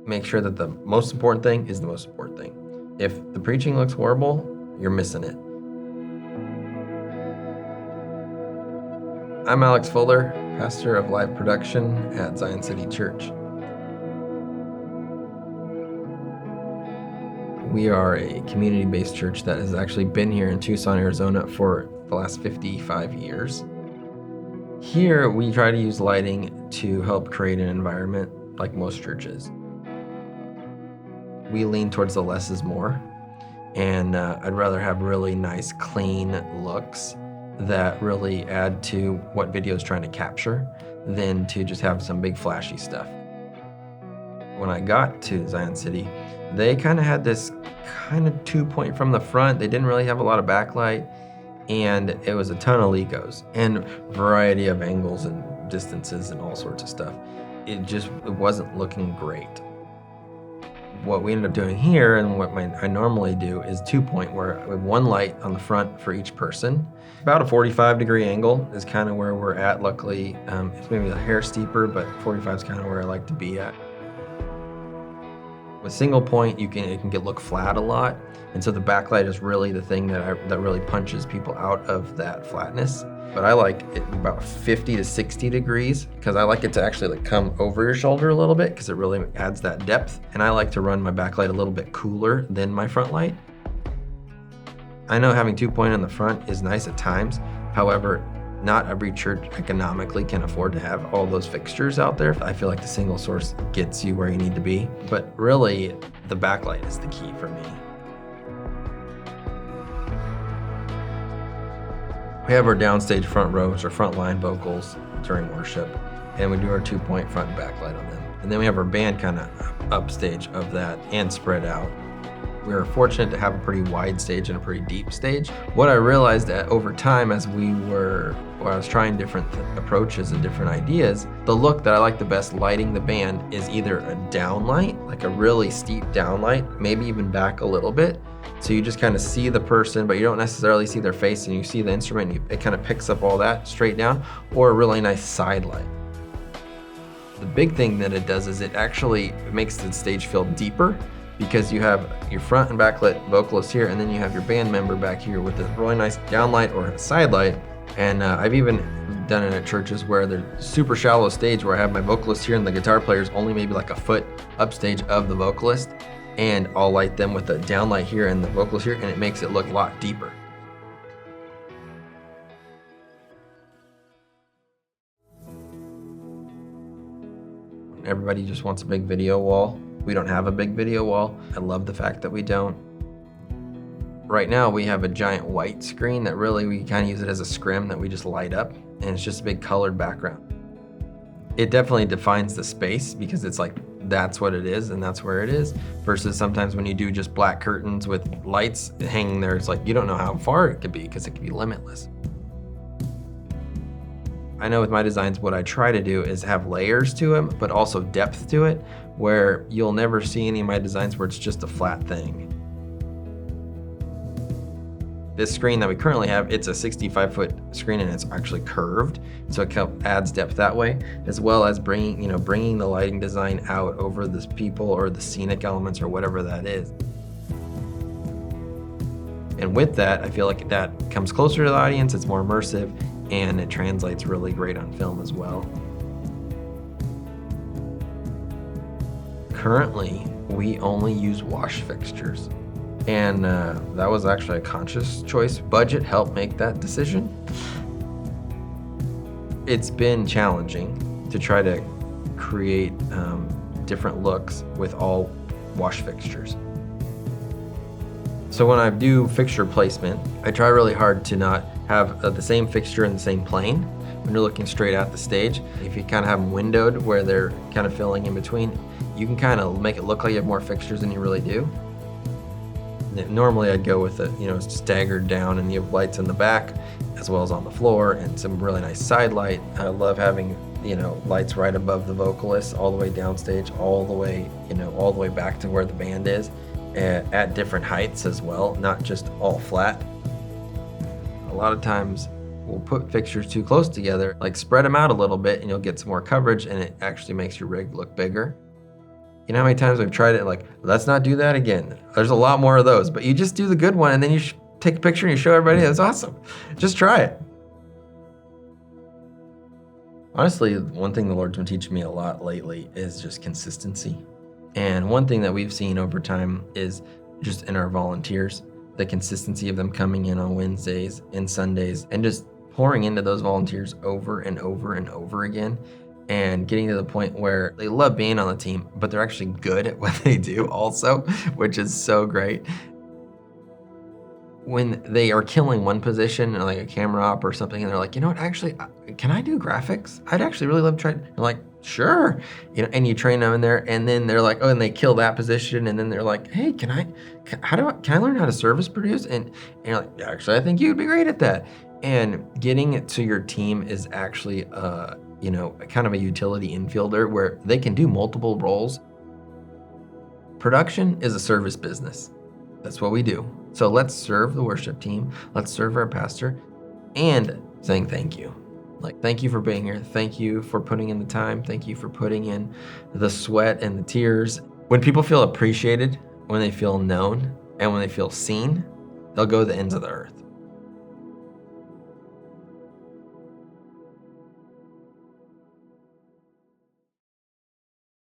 Make sure that the most important thing is the most important thing. If the preaching looks horrible, you're missing it. I'm Alex Fuller, pastor of live production at Zion City Church. We are a community-based church that has actually been here in Tucson, Arizona for the last 55 years. Here, we try to use lighting to help create an environment like most churches. We lean towards the less is more, and I'd rather have really nice, clean looks that really add to what video is trying to capture than to just have some big flashy stuff. When I got to Zion City, they kind of had this kind of 2-point from the front. They didn't really have a lot of backlight, and it was a ton of LEGOs and variety of angles and distances and all sorts of stuff. It wasn't looking great. What we ended up doing here, and what I normally do, is 2-point, where we have one light on the front for each person. About a 45-degree angle is kind of where we're at. Luckily, it's maybe a hair steeper, but 45 is kind of where I like to be at. With single point, it can look flat a lot, and so the backlight is really the thing that really punches people out of that flatness. But I like it about 50 to 60 degrees because I like it to actually come over your shoulder a little bit because it really adds that depth. And I like to run my backlight a little bit cooler than my front light. I know having 2-point on the front is nice at times. However, not every church economically can afford to have all those fixtures out there. I feel like the single source gets you where you need to be. But really, the backlight is the key for me. We have our downstage front rows or front line vocals during worship, and we do our 2-point front and back light on them. And then we have our band kind of upstage of that and spread out. We were fortunate to have a pretty wide stage and a pretty deep stage. What I realized that over time as I was trying different approaches and different ideas, the look that I like the best lighting the band is either a downlight, like a really steep downlight, maybe even back a little bit. So you just kind of see the person, but you don't necessarily see their face, and you see the instrument, and it kind of picks up all that straight down, or a really nice side light. The big thing that it does is it actually makes the stage feel deeper because you have your front and back lit vocalist here, and then you have your band member back here with a really nice downlight or a side light. And I've even done it at churches where they're super shallow stage where I have my vocalist here and the guitar player's only maybe like a foot upstage of the vocalist. And I'll light them with a downlight here and the vocals here, and it makes it look a lot deeper. Everybody just wants a big video wall. We don't have a big video wall. I love the fact that we don't. Right now we have a giant white screen that really we kind of use it as a scrim that we just light up, and it's just a big colored background. It definitely defines the space because it's like that's what it is and that's where it is, versus sometimes when you do just black curtains with lights hanging there, it's like you don't know how far it could be because it could be limitless. I know with my designs what I try to do is have layers to them, but also depth to it, where you'll never see any of my designs where it's just a flat thing. This screen that we currently have, it's a 65-foot screen and it's actually curved, so it adds depth that way, as well as bringing the lighting design out over the people or the scenic elements or whatever that is. And with that, I feel like that comes closer to the audience, it's more immersive, and it translates really great on film as well. Currently, we only use wash fixtures. And that was actually a conscious choice. Budget helped make that decision. It's been challenging to try to create different looks with all wash fixtures. So when I do fixture placement, I try really hard to not have the same fixture in the same plane when you're looking straight at the stage. If you kind of have them windowed where they're kind of filling in between, you can kind of make it look like you have more fixtures than you really do. Normally I'd go with it, staggered down, and you have lights in the back as well as on the floor and some really nice side light. I love having, lights right above the vocalist, all the way downstage, all the way back to where the band is, at different heights as well, not just all flat. A lot of times we'll put fixtures too close together, like spread them out a little bit and you'll get some more coverage and it actually makes your rig look bigger. You know how many times I've tried it, like, let's not do that again. There's a lot more of those, but you just do the good one and then you take a picture and you show everybody. That's awesome. Just try it. Honestly, one thing the Lord's been teaching me a lot lately is just consistency. And one thing that we've seen over time is just in our volunteers, the consistency of them coming in on Wednesdays and Sundays and just pouring into those volunteers over and over and over again, and getting to the point where they love being on the team, but they're actually good at what they do also, which is so great. When they are killing one position, like a camera op or something, and they're like, you know what, actually, can I do graphics? I'd actually really love to try. You're like, sure. And you train them in there, and then they're like, oh, and they kill that position, and then they're like, hey, can I learn how to service produce? And you're like, actually, I think you'd be great at that. And getting it to your team is actually, kind of a utility infielder where they can do multiple roles. Production is a service business. That's what we do. So let's serve the worship team. Let's serve our pastor and saying thank you. Like, thank you for being here. Thank you for putting in the time. Thank you for putting in the sweat and the tears. When people feel appreciated, when they feel known, and when they feel seen, they'll go to the ends of the earth.